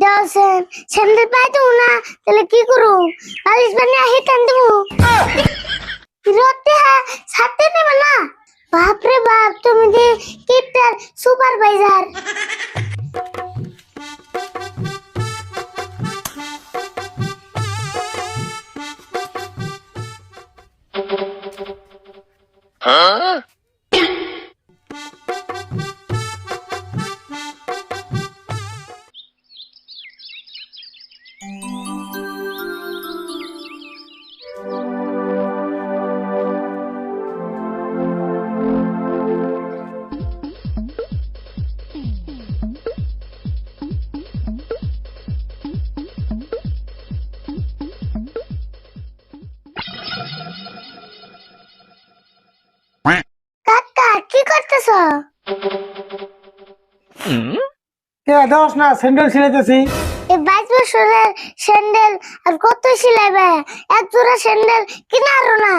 দেওছেন sandal পাই তো না, তাহলে কি করু? বালিশ বানিয়ে আহি টান দেবো। রতে হ্যাঁ ছাড়তে নেবে না। বাপরে বাপ, তুমি যে কিপটার সুপারভাইজার। কাকা কি করতেছ? দোষ না, স্যান্ডেল ছিলাইতেছি। এই 22 বছরের স্যান্ডেল আর কত সিলাইবে? এক জোড়া স্যান্ডেল কিনা আরো না।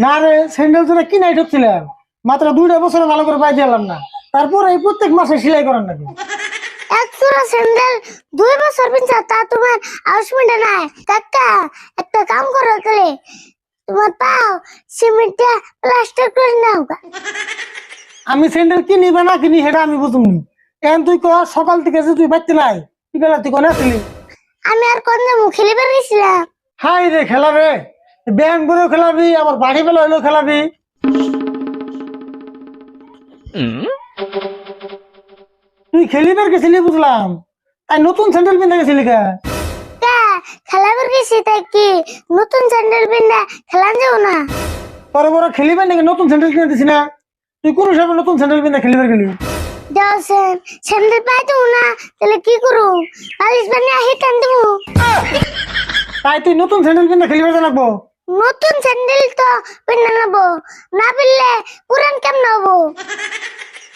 না রে, স্যান্ডেল তো কিনাই ঢুকছিলাম, মাত্র 2টা বছর ভালো করে পাই দিলাম না, তারপরে এই প্রত্যেক মাসে সেলাই করার নাকি। এক জোড়া স্যান্ডেল 2 বছর পিনছা, তা তোমার আউসমেন্টে নাই। কাকা একটা কাম করো, তাহলে তোমার পাও সিমেন্টে প্লাস্টার করে নাও। আমি স্যান্ডেল কিনি বা না কিনি সেটা আমি বুঝুমনি। এখন তুই কর, সকাল থেকে যে তুই বাইতে নাই, কি বেলা তুই কোন আসলি? আমি আর কোন যাবো, খেলে বেরিয়েছিলাম। হাই রে, খেলাবে ব্যায়াম করেও খেলাবি, আবার বাড়ি বেলা হইলেও খেলাবি। তুই খেলিবার গেছিলি বুঝলাম, তাই নতুন স্যান্ডেল পিনতে গেছিলি কে? খেলা বেরিয়েছি, তাই কি নতুন স্যান্ডেল পিন্দা খেলান যাবো না? বড় বড় খেলিবার নাকি নতুন স্যান্ডেল কিনে দিছি না? তুই কোন হিসাবে নতুন স্যান্ডেল পিনতে খেলিবার গেলি? দেওছেন স্যান্ডেল পাই তো না, তাহলে কি করু? বালিশ বানিয়ে আহি টান দেবো। তাই তুই নতুন স্যান্ডেল পিনতে খেলিবার জানাবো? নতুন স্যান্ডেল তো পিন্না নেবো, না পিনলে পুরান কেমন হবো?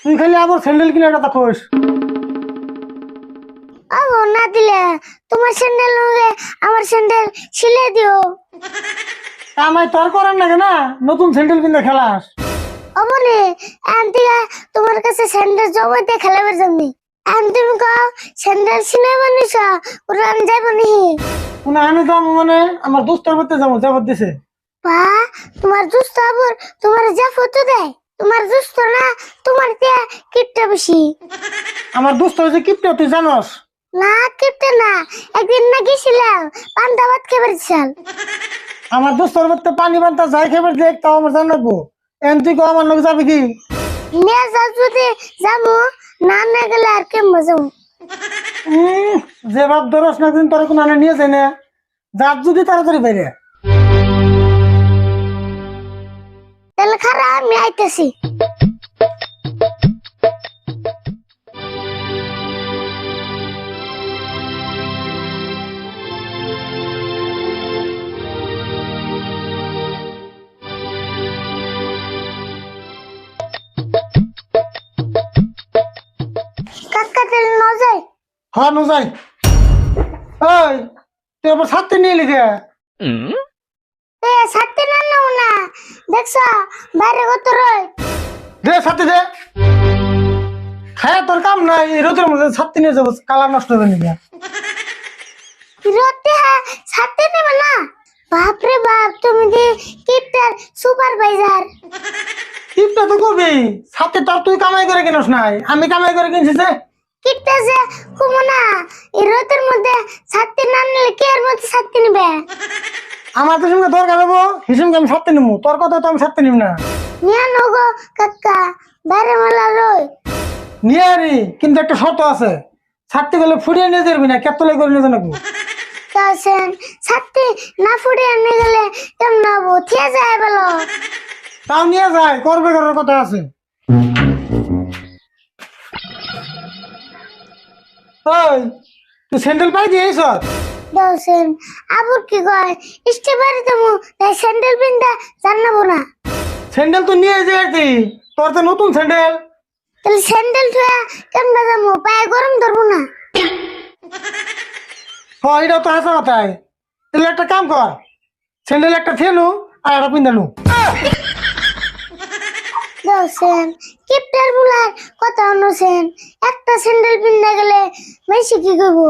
তুই খালি আবার স্যান্ডেল কিনে কথা কোস। আবো না দিলে তোমার স্যান্ডেল হবে, আমার স্যান্ডেল সিলে দিও। আমায় তোর করার নাকি না, নতুন স্যান্ডেল পিনতে খেলাস? অবনে আন্টিয়া তোমার কাছে স্যান্ডেল জমাতে খেলাবার জন্য। তুমি কও স্যান্ডেল সিলে বানিস, পুরান যাইব নি? কোন আনে যাবো মানে আমার দোস্তের বাড়িতে যাবো, যাবার দিছে। বা তোমার দুস্থ আবার তোমার যা ফটো দেয়, তোমার দুস্থ না তোমার তে কিপটা বেশি। আমার দোস্ত হয়েছে কিপটা, তুই জানস? না কিপটা না, একদিন না গেছিলাম পান্তা ভাত খেয়ে বেড়েছিলাম। আমার দোস্তর বাড়িতে পানি বান্তা যাই খেবার দেখ, তাও আমার জানাবো। এখন তুই কো আমার লোক যাবে কি? নিয়ে যাও যদি যাবো, না না গেলে আর কেমন যাবো? যে ভাব ধরস না, দিন তোর কোনো আনে নিয়ে যায় না, যার যদি তাড়াতাড়ি বাইরে। তাহলে খারাপ, আমি আইতেছি। কাকা তেল ন যায়। হ্যাঁ নো যাই। ওই তুই আবার ছাড়তে নিয়ে লিখে ছাড়তে না নাও না, দেখছ বাইরে কত রয়। দে ছাড়তে দে। খায় তোর কাম নাই, এই রোদের মধ্যে ছাড়তে নিয়ে যাবো, কালার নষ্ট হবে নাকি? রতে হ্যাঁ ছাড়তে নেবে না। বাপরে বাপ, তুমি যে কিপটার সুপারভাইজার। টিপটা তো কবি ছাড়তে, তোর তুই কামাই করে কিনস নাই, আমি কামাই করে কিনছি যে। কিপটা যে কুমো না, এই রোদের মধ্যে ছাড়তে না নিলে কে এর মধ্যে ছাড়তে নেবে? আমার তো সঙ্গে দরকার হবো, হিসেবে আমি ছাড়তে নিবো, তোর কথা তো আমি ছাড়তে নিব না। নিয়ে নগো কাকা, বাইরে মেলা রয়। নিয়ে আরি, কিন্তু একটা শর্ত আছে, ছাড়তে গেলে ফুটিয়ে নিয়ে যাবি না, কেতলাই করে নিয়ে জানাবো। তাছেন ছাড়তে না ফুটিয়ে নিয়ে গেলে কেমন হবো? থিয়ে যায় বলো। তাও নিয়ে যায়, করবে করার কথা আছে। ওই তুই স্যান্ডেল পাই দিয়েছ? দোসেন আবুর কি কয় ইস্টে বাড়ি দেবো, তাই স্যান্ডেল পিনটা জানাবো না। স্যান্ডেল তো নিয়ে যাই, তোর তো নতুন স্যান্ডেল। তাহলে স্যান্ডেল ধুয়ে কেমন যাবো? পায়ে গরম ধরবো না। হ্যাঁ এটা তো হাসা কথাই। তাহলে একটা কাম কর, স্যান্ডেল একটা ফেলু আর একটা পিন্দালু। গাওছেন কিপটার বুলার কথা অনুছেন একটা স্যান্ডেল পিন্দা গেলে মেসি কি করবো